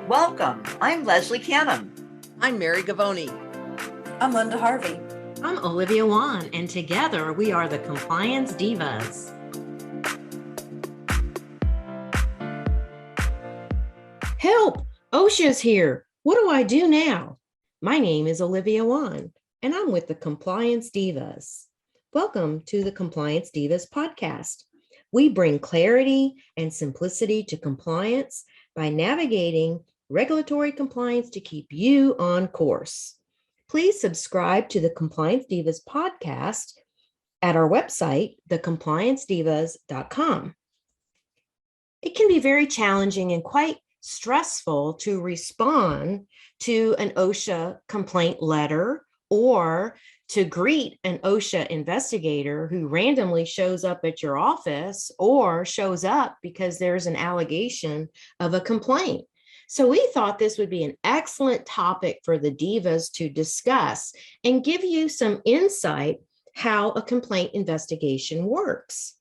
Welcome. I'm Leslie Canham. I'm Mary Gavoni. I'm Linda Harvey. I'm Olivia Wan, and together we are the Compliance Divas. Help! OSHA's here. What do I do now? My name is Olivia Wan, and I'm with the Compliance Divas. Welcome to the Compliance Divas podcast. We bring clarity and simplicity to compliance by navigating regulatory compliance to keep you on course. Please subscribe to the Compliance Divas podcast at our website, thecompliancedivas.com. It can be very challenging and quite stressful to respond to an OSHA complaint letter or to greet an OSHA investigator who randomly shows up at your office or shows up because there's an allegation of a complaint. So we thought this would be an excellent topic for the divas to discuss and give you some insight how a complaint investigation works.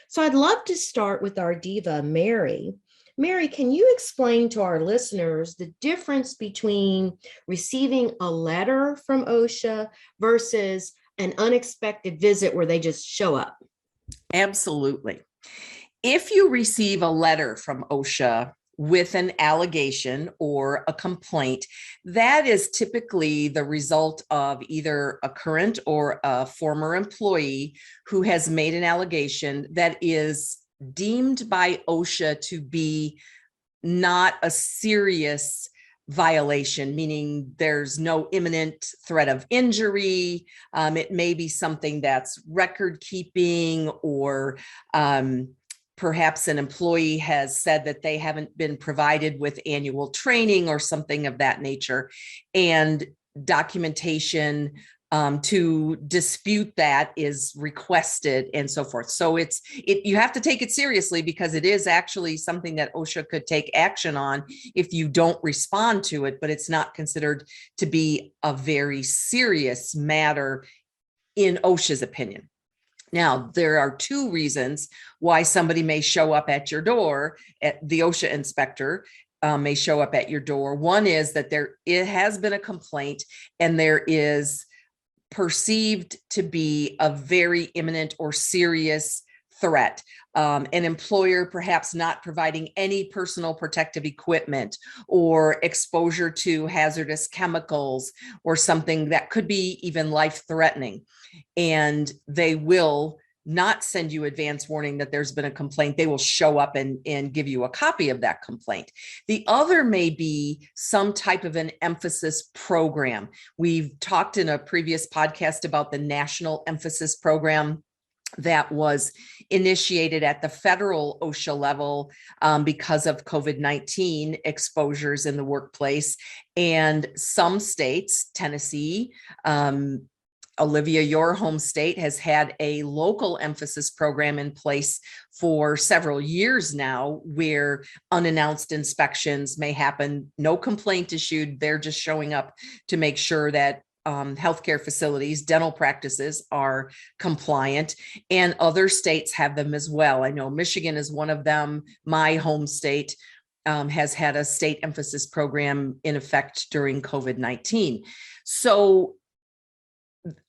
So I'd love to start with our diva, Mary. Mary, can you explain to our listeners the difference between receiving a letter from OSHA versus an unexpected visit where they just show up? Absolutely. If you receive a letter from OSHA with an allegation or a complaint, that is typically the result of either a current or a former employee who has made an allegation that is deemed by OSHA to be not a serious violation, meaning there's no imminent threat of injury. It may be something that's record keeping, or perhaps an employee has said that they haven't been provided with annual training or something of that nature, and documentation to dispute that is requested and so forth. So you have to take it seriously, because it is actually something that OSHA could take action on if you don't respond to it, but it's not considered to be a very serious matter in OSHA's opinion. Now, there are two reasons why somebody may show up at your door. The OSHA inspector may show up at your door. One is that it has been a complaint and there is perceived to be a very imminent or serious threat. An employer perhaps not providing any personal protective equipment, or exposure to hazardous chemicals, or something that could be even life-threatening. And they will not send you advance warning that there's been a complaint. They will show up and give you a copy of that complaint. The other may be some type of an emphasis program. We've talked in a previous podcast about the National Emphasis Program that was initiated at the federal OSHA level because of COVID-19 exposures in the workplace. And some states, Tennessee, Olivia, your home state, has had a local emphasis program in place for several years now, where unannounced inspections may happen, no complaint issued. They're just showing up to make sure that healthcare facilities, dental practices are compliant, and other states have them as well. I know Michigan is one of them. My home state has had a state emphasis program in effect during COVID-19. So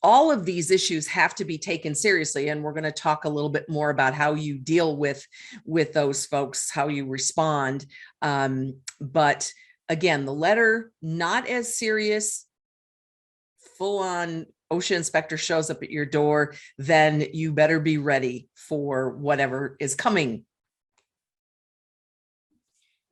all of these issues have to be taken seriously, and we're going to talk a little bit more about how you deal with those folks, how you respond. But again, the letter, not as serious, full-on OSHA inspector shows up at your door, then you better be ready for whatever is coming.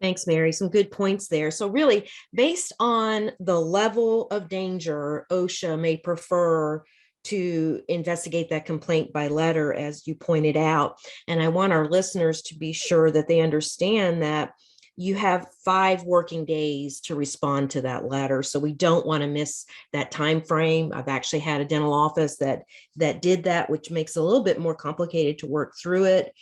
Thanks, Mary. Some good points there. So really, based on the level of danger, OSHA may prefer to investigate that complaint by letter, as you pointed out. And I want our listeners to be sure that they understand that you have 5 working days to respond to that letter. So we don't want to miss that time frame. I've actually had a dental office that did that, which makes it a little bit more complicated to work through it.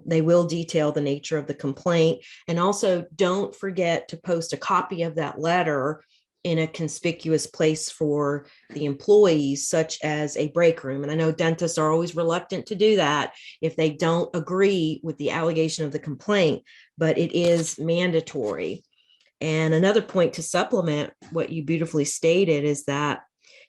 They will detail the nature of the complaint. And also, don't forget to post a copy of that letter in a conspicuous place for the employees, such as a break room. And I know dentists are always reluctant to do that if they don't agree with the allegation of the complaint, but it is mandatory. And another point to supplement what you beautifully stated is that,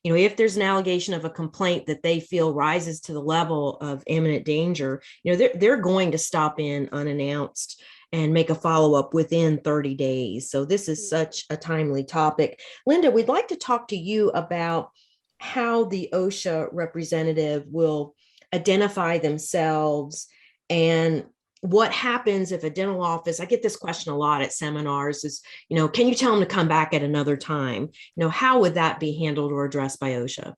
if there's an allegation of a complaint that they feel rises to the level of imminent danger, they're going to stop in unannounced and make a follow-up within 30 days. So this is such a timely topic. Linda, we'd like to talk to you about how the OSHA representative will identify themselves and what happens if a dental office, I get this question a lot at seminars, is, can you tell them to come back at another time? How would that be handled or addressed by OSHA?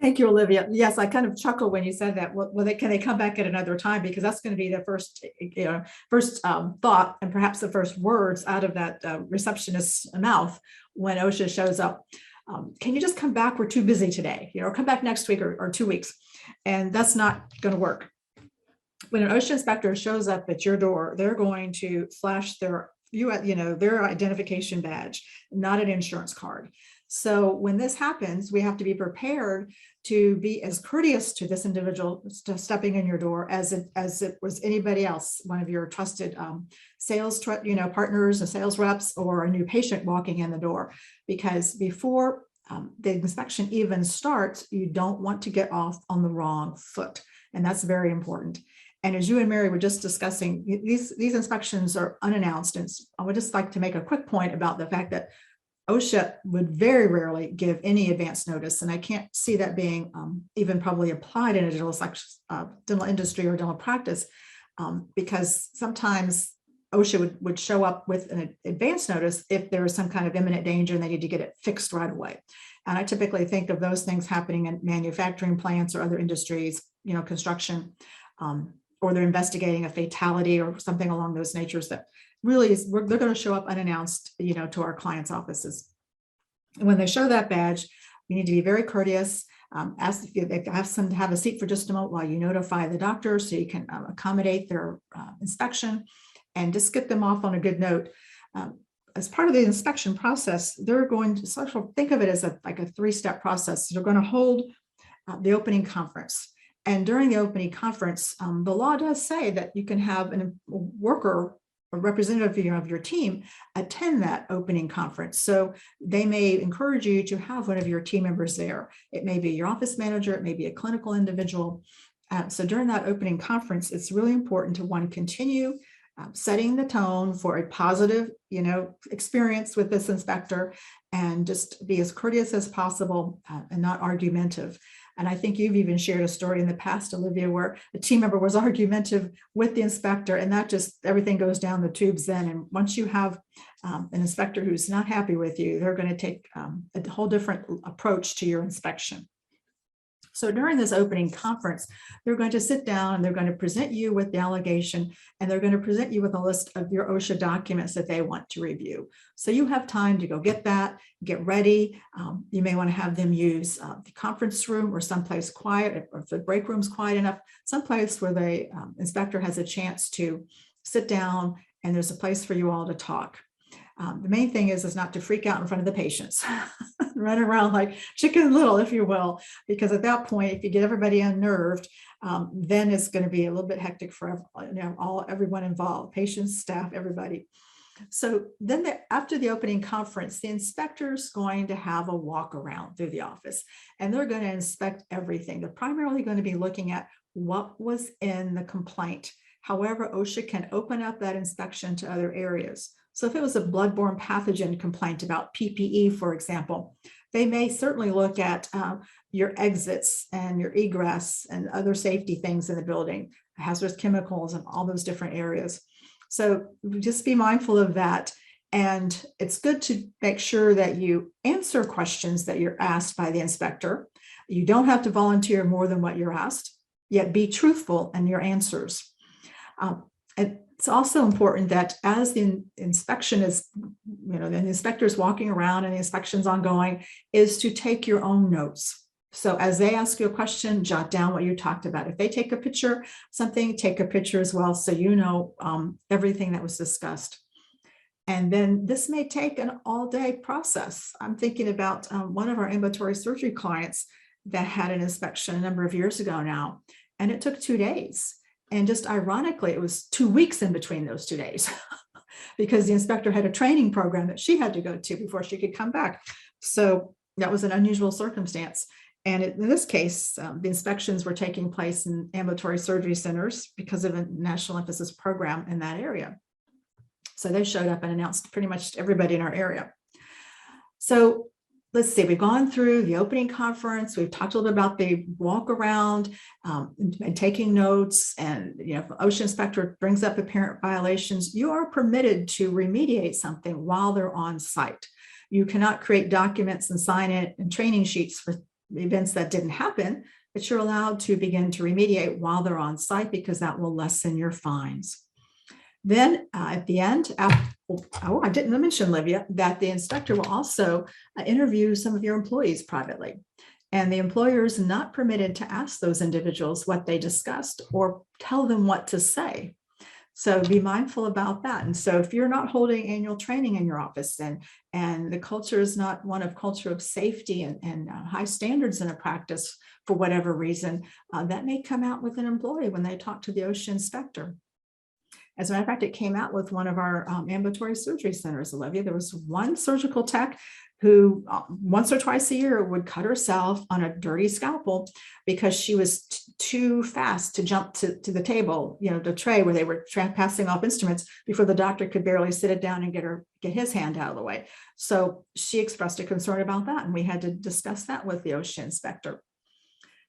Thank you, Olivia. Yes, I kind of chuckled when you said that. Well, can they come back at another time? Because that's going to be the first thought and perhaps the first words out of that receptionist's mouth when OSHA shows up. Can you just come back? We're too busy today, or come back next week or 2 weeks. And that's not going to work. When an OSHA inspector shows up at your door, they're going to flash their identification badge, not an insurance card. So when this happens, we have to be prepared to be as courteous to this individual stepping in your door as it was anybody else, one of your trusted sales partners and sales reps, or a new patient walking in the door. Because before the inspection even starts, you don't want to get off on the wrong foot, and that's very important. And as you and Mary were just discussing, these inspections are unannounced. And I would just like to make a quick point about the fact that OSHA would very rarely give any advance notice. And I can't see that being even probably applied in a dental industry or dental practice, because sometimes OSHA would show up with an advance notice if there is some kind of imminent danger and they need to get it fixed right away. And I typically think of those things happening in manufacturing plants or other industries, construction, or they're investigating a fatality or something along those natures that really they're going to show up unannounced, to our clients' offices. And when they show that badge, you need to be very courteous. Ask if they have a seat for just a moment while you notify the doctor so you can accommodate their inspection, and just get them off on a good note. As part of the inspection process, they're going to sort of think of it as like a three-step process. They're going to hold the opening conference. And during the opening conference, the law does say that you can have a worker, a representative of your team, attend that opening conference. So they may encourage you to have one of your team members there. It may be your office manager, it may be a clinical individual. So during that opening conference, it's really important to want to continue setting the tone for a positive, experience with this inspector, and just be as courteous as possible and not argumentative. And I think you've even shared a story in the past, Olivia, where a team member was argumentative with the inspector, and that just everything goes down the tubes then. And once you have an inspector who's not happy with you, they're going to take a whole different approach to your inspection. So during this opening conference, they're going to sit down and they're going to present you with the allegation, and they're going to present you with a list of your OSHA documents that they want to review. So you have time to go get that, get ready. You may want to have them use the conference room or someplace quiet, or if the break room's quiet enough, someplace where the inspector has a chance to sit down and there's a place for you all to talk. The main thing is not to freak out in front of the patients, run around like Chicken Little, if you will, because at that point, if you get everybody unnerved, then it's going to be a little bit hectic for everyone involved, patients, staff, everybody. So then after the opening conference, the inspector's going to have a walk around through the office, and they're going to inspect everything. They're primarily going to be looking at what was in the complaint. However, OSHA can open up that inspection to other areas. So if it was a bloodborne pathogen complaint about PPE, for example, they may certainly look at your exits and your egress and other safety things in the building, hazardous chemicals and all those different areas. So just be mindful of that. And it's good to make sure that you answer questions that you're asked by the inspector. You don't have to volunteer more than what you're asked, yet be truthful in your answers. It's also important that as the inspection is, the inspector is walking around and the inspection's ongoing, is to take your own notes. So as they ask you a question, jot down what you talked about. If they take a picture, take a picture as well, so you know everything that was discussed. And then this may take an all-day process. I'm thinking about one of our ambulatory surgery clients that had an inspection a number of years ago now, and it took 2 days. And just ironically, it was 2 weeks in between those 2 days. because the inspector had a training program that she had to go to before she could come back. So that was an unusual circumstance. And in this case, the inspections were taking place in ambulatory surgery centers because of a national emphasis program in that area. So they showed up and announced pretty much everybody in our area. So let's see, we've gone through the opening conference. We've talked a little bit about the walk around and taking notes. And if the OSHA inspector brings up apparent violations, you are permitted to remediate something while they're on site. You cannot create documents and sign it and training sheets for events that didn't happen, but you're allowed to begin to remediate while they're on site because that will lessen your fines. Then at the end, I didn't mention, Olivia, that the inspector will also interview some of your employees privately. And the employer is not permitted to ask those individuals what they discussed or tell them what to say. So be mindful about that. And so if you're not holding annual training in your office and the culture is not one of culture of safety and high standards in a practice for whatever reason, that may come out with an employee when they talk to the OSHA inspector. As a matter of fact, it came out with one of our ambulatory surgery centers, Olivia. There was one surgical tech who once or twice a year would cut herself on a dirty scalpel because she was too fast to jump to the table, the tray where they were passing off instruments before the doctor could barely sit it down and get his hand out of the way. So she expressed a concern about that, and we had to discuss that with the OSHA inspector.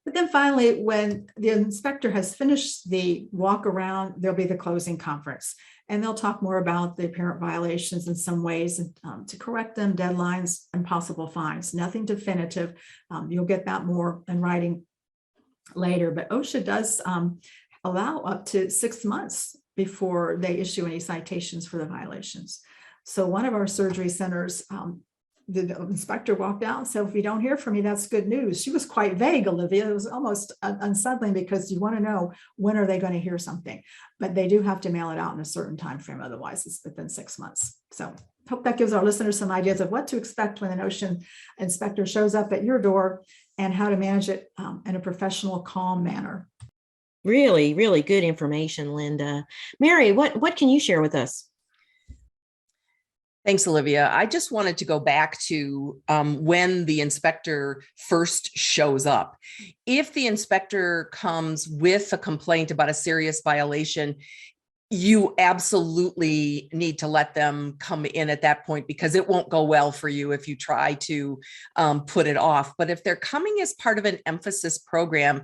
But then finally, when the inspector has finished the walk around, there'll be the closing conference, and they'll talk more about the apparent violations in some ways to correct them, deadlines, and possible fines. Nothing definitive. You'll get that more in writing later, but OSHA does allow up to 6 months before they issue any citations for the violations. So one of our surgery centers, the inspector walked out and said, if you don't hear from me, that's good news. She was quite vague, Olivia. It was almost unsettling because you want to know when are they going to hear something, but they do have to mail it out in a certain time frame. Otherwise, it's within 6 months. So hope that gives our listeners some ideas of what to expect when an OSHA inspector shows up at your door and how to manage it in a professional, calm manner. Really, really good information, Linda. Mary, what can you share with us? Thanks, Olivia. I just wanted to go back to when the inspector first shows up. If the inspector comes with a complaint about a serious violation, you absolutely need to let them come in at that point because it won't go well for you if you try to put it off. But if they're coming as part of an emphasis program,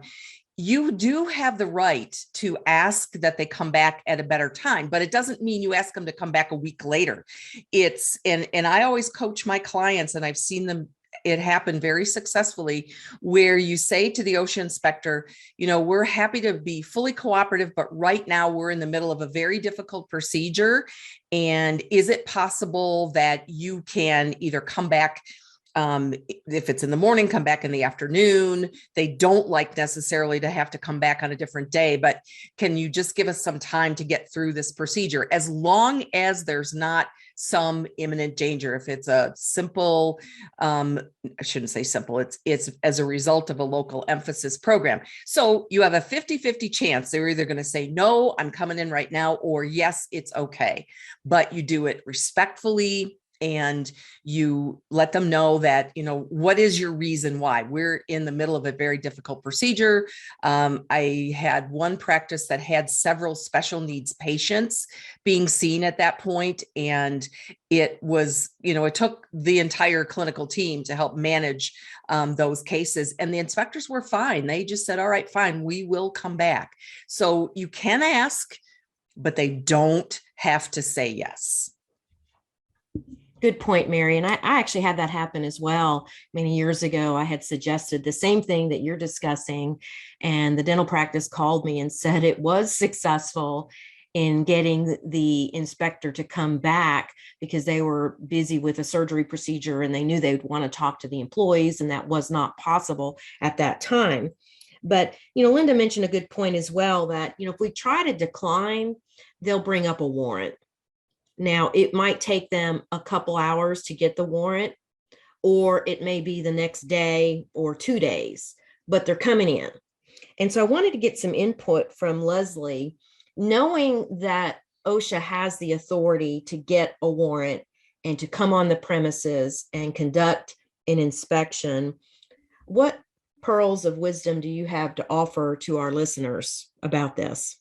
you do have the right to ask that they come back at a better time, but it doesn't mean you ask them to come back a week later. And I always coach my clients, and I've seen it happen very successfully, where you say to the OSHA inspector, we're happy to be fully cooperative, but right now we're in the middle of a very difficult procedure. And is it possible that you can either come back if it's in the morning, come back in the afternoon? They don't like necessarily to have to come back on a different day, but can you just give us some time to get through this procedure? As long as there's not some imminent danger. If it's a simple, I shouldn't say simple, it's as a result of a local emphasis program. So you have a 50-50 chance. They're either going to say, no, I'm coming in right now, or yes, it's okay. But you do it respectfully, and you let them know that, what is your reason why? We're in the middle of a very difficult procedure. I had one practice that had several special needs patients being seen at that point. And it was, it took the entire clinical team to help manage those cases. And the inspectors were fine. They just said, all right, fine, we will come back. So you can ask, but they don't have to say yes. Good point, Mary. And I actually had that happen as well. Many years ago, I had suggested the same thing that you're discussing, and the dental practice called me and said it was successful in getting the inspector to come back because they were busy with a surgery procedure and they knew they'd want to talk to the employees, and that was not possible at that time. But, Linda mentioned a good point as well that, if we try to decline, they'll bring up a warrant. Now, it might take them a couple hours to get the warrant, or it may be the next day or 2 days, but they're coming in. And so I wanted to get some input from Leslie, knowing that OSHA has the authority to get a warrant and to come on the premises and conduct an inspection. What pearls of wisdom do you have to offer to our listeners about this?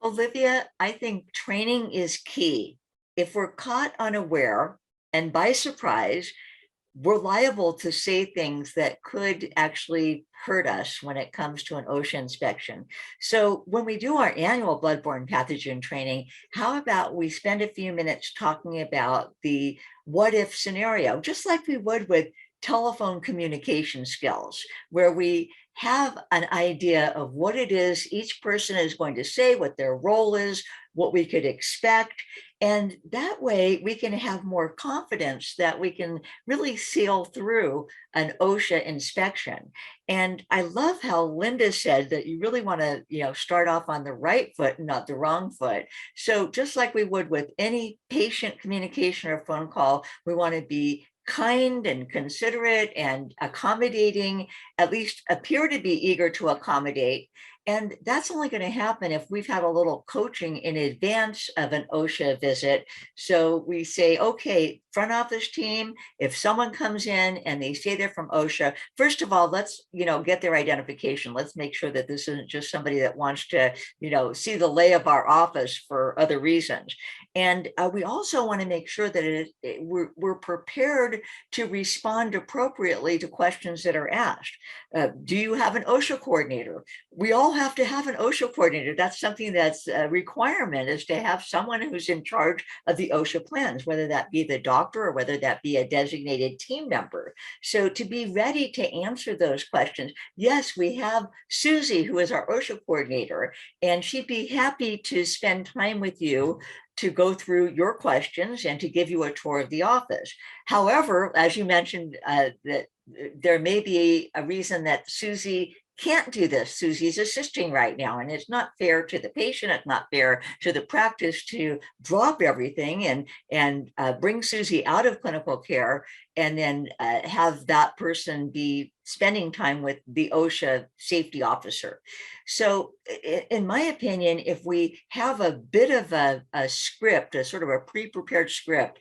Olivia, I think training is key. If we're caught unaware and by surprise, we're liable to say things that could actually hurt us when it comes to an OSHA inspection. So when we do our annual bloodborne pathogen training, how about we spend a few minutes talking about the what if scenario, just like we would with telephone communication skills, where we have an idea of what it is each person is going to say, what their role is, what we could expect. And that way we can have more confidence that we can really sail through an OSHA inspection. And I love how Linda said that you really want to, start off on the right foot and not the wrong foot. So just like we would with any patient communication or phone call, we want to be kind and considerate and accommodating, at least appear to be eager to accommodate. And that's only going to happen if we've had a little coaching in advance of an OSHA visit. So we say, okay, front office team, if someone comes in and they say they're from OSHA, first of all, let's, get their identification. Let's make sure that this isn't just somebody that wants to, see the lay of our office for other reasons. And we also want to make sure that we're prepared to respond appropriately to questions that are asked. Do you have an OSHA coordinator? We all have to have an OSHA coordinator. That's something that's a requirement, is to have someone who's in charge of the OSHA plans, whether that be the doctor or whether that be a designated team member. So to be ready to answer those questions, yes, we have Susie, who is our OSHA coordinator, and she'd be happy to spend time with you to go through your questions and to give you a tour of the office. However, as you mentioned, that there may be a reason that Susie can't do this. Susie's assisting right now, and it's not fair to the patient. It's not fair to the practice to drop everything and bring Susie out of clinical care and then have that person be spending time with the OSHA safety officer. So in my opinion, if we have a bit of a script, a sort of a pre-prepared script,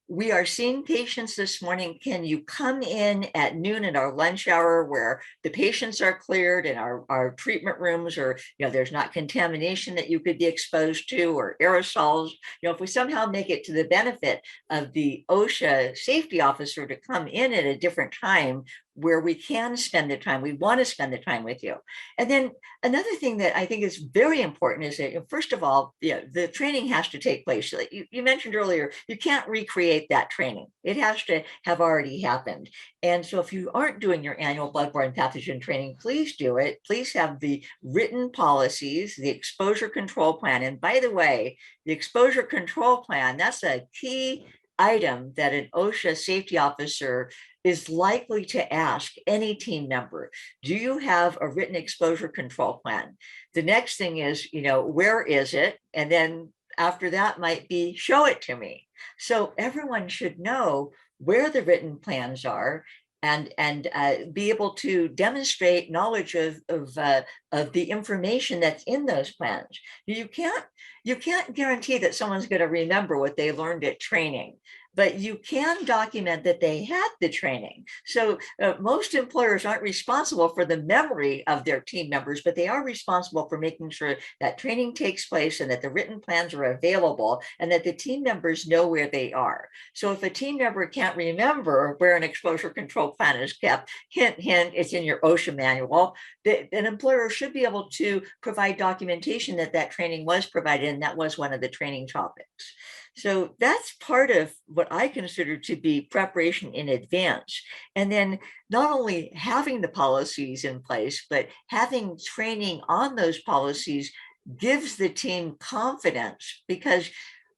we are seeing patients this morning. Can you come in at noon at our lunch hour where the patients are cleared and our treatment rooms, or there's not contamination that you could be exposed to or aerosols? If we somehow make it to the benefit of the OSHA safety officer to come in at a different time where we can spend the time, we want to spend the time with you. And then another thing that I think is very important is that, first of all, the training has to take place. So you mentioned earlier, you can't recreate that training. It has to have already happened. And so if you aren't doing your annual bloodborne pathogen training, please do it. Please have the written policies, the exposure control plan. And by the way, the exposure control plan, that's a key item that an OSHA safety officer is likely to ask any team member. Do you have a written exposure control plan? The next thing is, where is it? And then after that might be, show it to me. So everyone should know where the written plans are and be able to demonstrate knowledge of the information that's in those plans. You can't guarantee that someone's going to remember what they learned at training, but you can document that they had the training. So most employers aren't responsible for the memory of their team members, but they are responsible for making sure that training takes place and that the written plans are available and that the team members know where they are. So if a team member can't remember where an exposure control plan is kept, hint, hint, it's in your OSHA manual, an employer should be able to provide documentation that that training was provided, and that was one of the training topics. So that's part of what I consider to be preparation in advance. And then not only having the policies in place, but having training on those policies gives the team confidence, because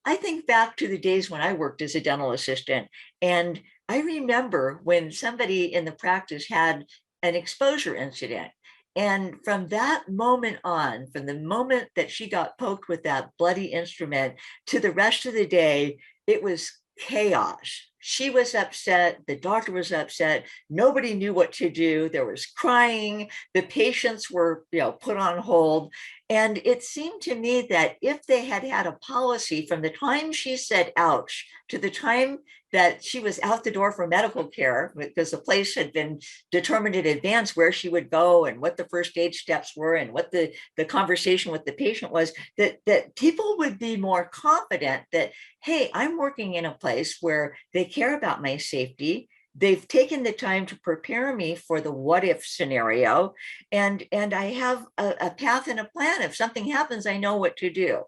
I think back to the days when I worked as a dental assistant, and I remember when somebody in the practice had an exposure incident. And from that moment on, from the moment that she got poked with that bloody instrument to the rest of the day, it was chaos. She was upset. The doctor was upset. Nobody knew what to do. There was crying. The patients were, put on hold. And it seemed to me that if they had had a policy from the time she said ouch to the time that she was out the door for medical care, because the place had been determined in advance where she would go and what the first aid steps were and what the conversation with the patient was, that people would be more confident that, hey, I'm working in a place where they care about my safety. They've taken the time to prepare me for the what if scenario, and I have a path and a plan. If something happens, I know what to do.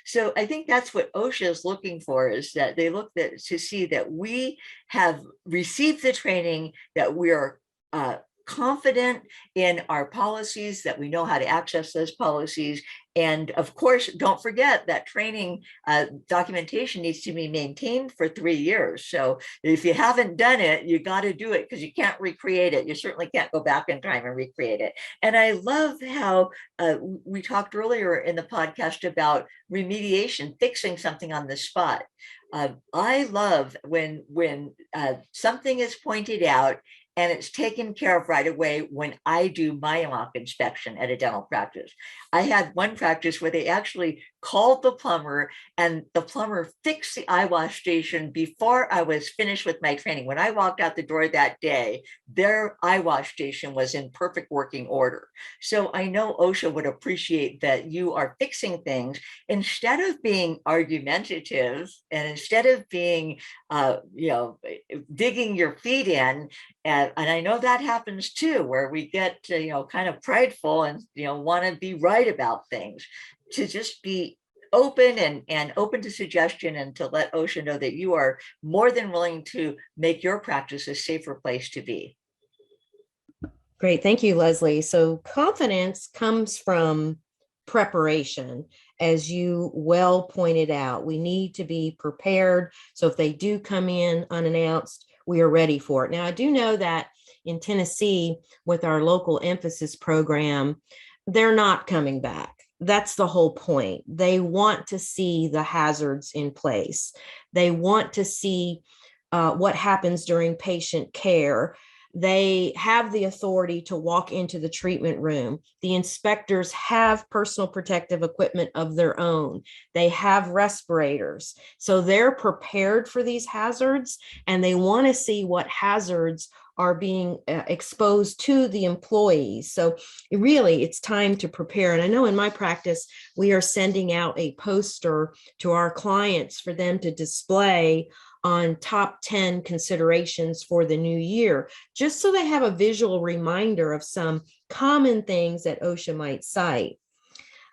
So I think that's what OSHA is looking for, is that they look to see that we have received the training, that we are confident in our policies, that we know how to access those policies. And of course, don't forget that training documentation needs to be maintained for 3 years. So if you haven't done it, you got to do it, because you can't recreate it. You certainly can't go back in time and recreate it. And I love how we talked earlier in the podcast about remediation, fixing something on the spot. I love when something is pointed out and it's taken care of right away when I do my mock inspection at a dental practice. I had one practice where they actually called the plumber, and the plumber fixed the eye wash station before I was finished with my training. When I walked out the door that day, their eye wash station was in perfect working order. So I know OSHA would appreciate that you are fixing things instead of being argumentative, and instead of being, digging your feet in. And I know that happens too, where we get, kind of prideful and, want to be right about things. To just be open and open to suggestion, and to let OSHA know that you are more than willing to make your practice a safer place to be. Great. Thank you, Leslie. So confidence comes from preparation. As you well pointed out, we need to be prepared. So if they do come in unannounced, we are ready for it. Now, I do know that in Tennessee, with our local emphasis program, they're not coming back. That's the whole point. They want to see the hazards in place. They want to see what happens during patient care. They have the authority to walk into the treatment room. The inspectors have personal protective equipment of their own. They have respirators. So they're prepared for these hazards, and they want to see what hazards are being exposed to the employees. So really, it's time to prepare. And I know in my practice, we are sending out a poster to our clients for them to display on top 10 considerations for the new year, just so they have a visual reminder of some common things that OSHA might cite.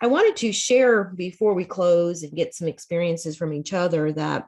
I wanted to share before we close and get some experiences from each other that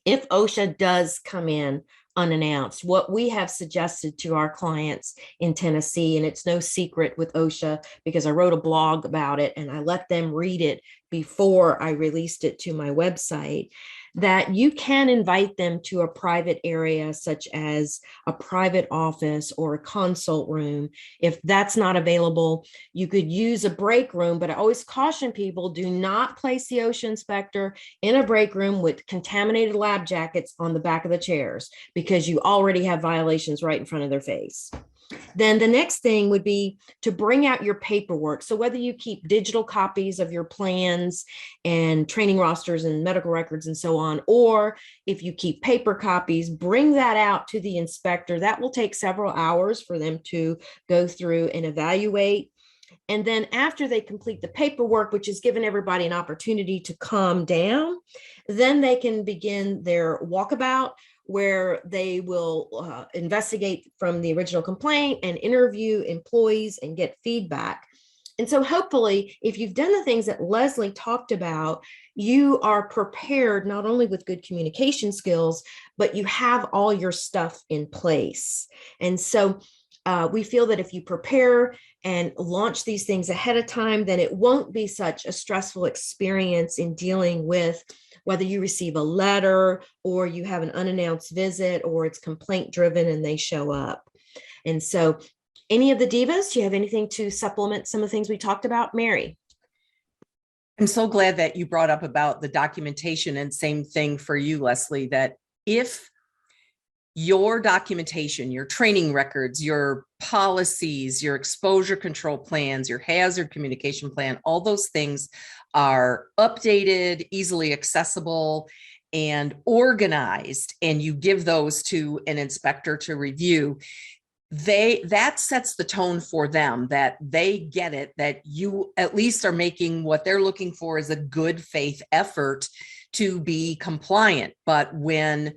if OSHA does come in unannounced, what we have suggested to our clients in Tennessee, and it's no secret with OSHA because I wrote a blog about it and I let them read it before I released it to my website, that you can invite them to a private area, such as a private office or a consult room. If that's not available, you could use a break room, but I always caution people, do not place the OSHA inspector in a break room with contaminated lab jackets on the back of the chairs, because you already have violations right in front of their face. Then the next thing would be to bring out your paperwork. So whether you keep digital copies of your plans and training rosters and medical records and so on, or if you keep paper copies, bring that out to the inspector. That will take several hours for them to go through and evaluate. And then after they complete the paperwork, which has given everybody an opportunity to calm down, then they can begin their walkabout, where they will investigate from the original complaint and interview employees and get feedback. And so hopefully, if you've done the things that Leslie talked about, you are prepared not only with good communication skills, but you have all your stuff in place. And so we feel that if you prepare and launch these things ahead of time, then it won't be such a stressful experience in dealing with whether you receive a letter or you have an unannounced visit or it's complaint driven and they show up. And so any of the divas, do you have anything to supplement some of the things we talked about? Mary? I'm so glad that you brought up about the documentation, and same thing for you, Leslie, that if your documentation, your training records, your policies, your exposure control plans, your hazard communication plan, all those things are updated, easily accessible, and organized, and you give those to an inspector to review, that sets the tone for them, that they get it, that you at least are making what they're looking for is a good faith effort to be compliant. But when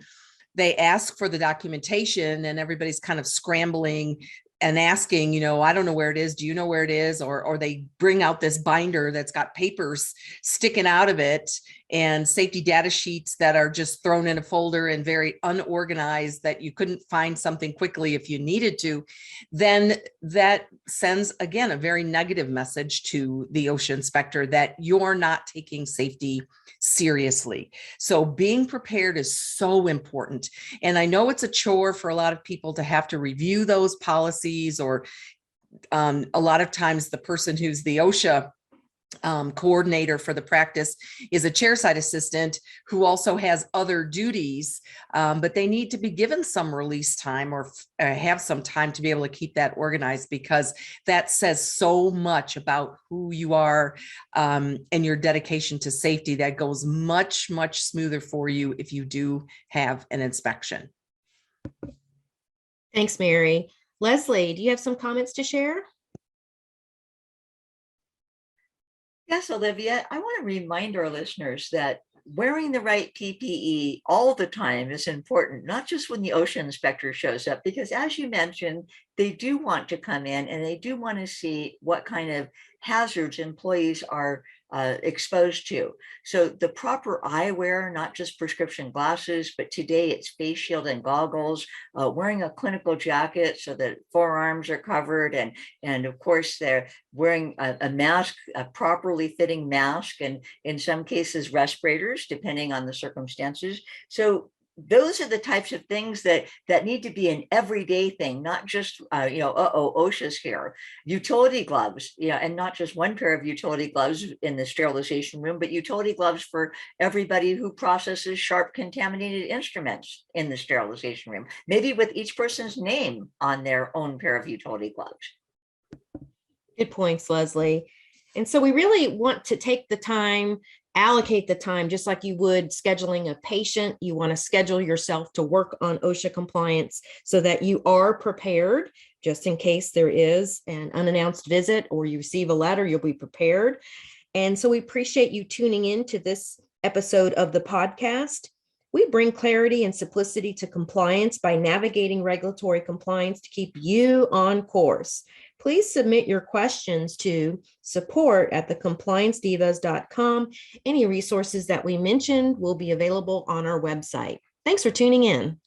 they ask for the documentation and everybody's kind of scrambling and asking, I don't know where it is. Do you know where it is? Or they bring out this binder that's got papers sticking out of it and safety data sheets that are just thrown in a folder and very unorganized that you couldn't find something quickly if you needed to, then that sends, again, a very negative message to the OSHA inspector that you're not taking safety seriously. So being prepared is so important. And I know it's a chore for a lot of people to have to review those policies, or a lot of times the person who's the OSHA coordinator for the practice is a chairside assistant who also has other duties, but they need to be given some release time or have some time to be able to keep that organized, because that says so much about who you are and your dedication to safety. That goes much, much smoother for you if you do have an inspection. Thanks, Mary. Leslie, do you have some comments to share? Yes, Olivia, I want to remind our listeners that wearing the right PPE all the time is important, not just when the OSHA inspector shows up, because as you mentioned, they do want to come in and they do want to see what kind of hazards employees are exposed to. So the proper eyewear, not just prescription glasses, but today it's face shield and goggles, wearing a clinical jacket so that forearms are covered. And of course, they're wearing a mask, a properly fitting mask, and in some cases, respirators, depending on the circumstances. So those are the types of things that need to be an everyday thing, not just OSHA's here. Utility gloves, and not just one pair of utility gloves in the sterilization room, but utility gloves for everybody who processes sharp contaminated instruments in the sterilization room, maybe with each person's name on their own pair of utility gloves. Good points, Leslie. And so we really want to take the time, allocate the time, just like you would scheduling a patient. You want to schedule yourself to work on OSHA compliance so that you are prepared just in case there is an unannounced visit or you receive a letter, you'll be prepared. And so we appreciate you tuning in to this episode of the podcast. We bring clarity and simplicity to compliance by navigating regulatory compliance to keep you on course. Please submit your questions to support@thecompliancedivas.com. Any resources that we mentioned will be available on our website. Thanks for tuning in.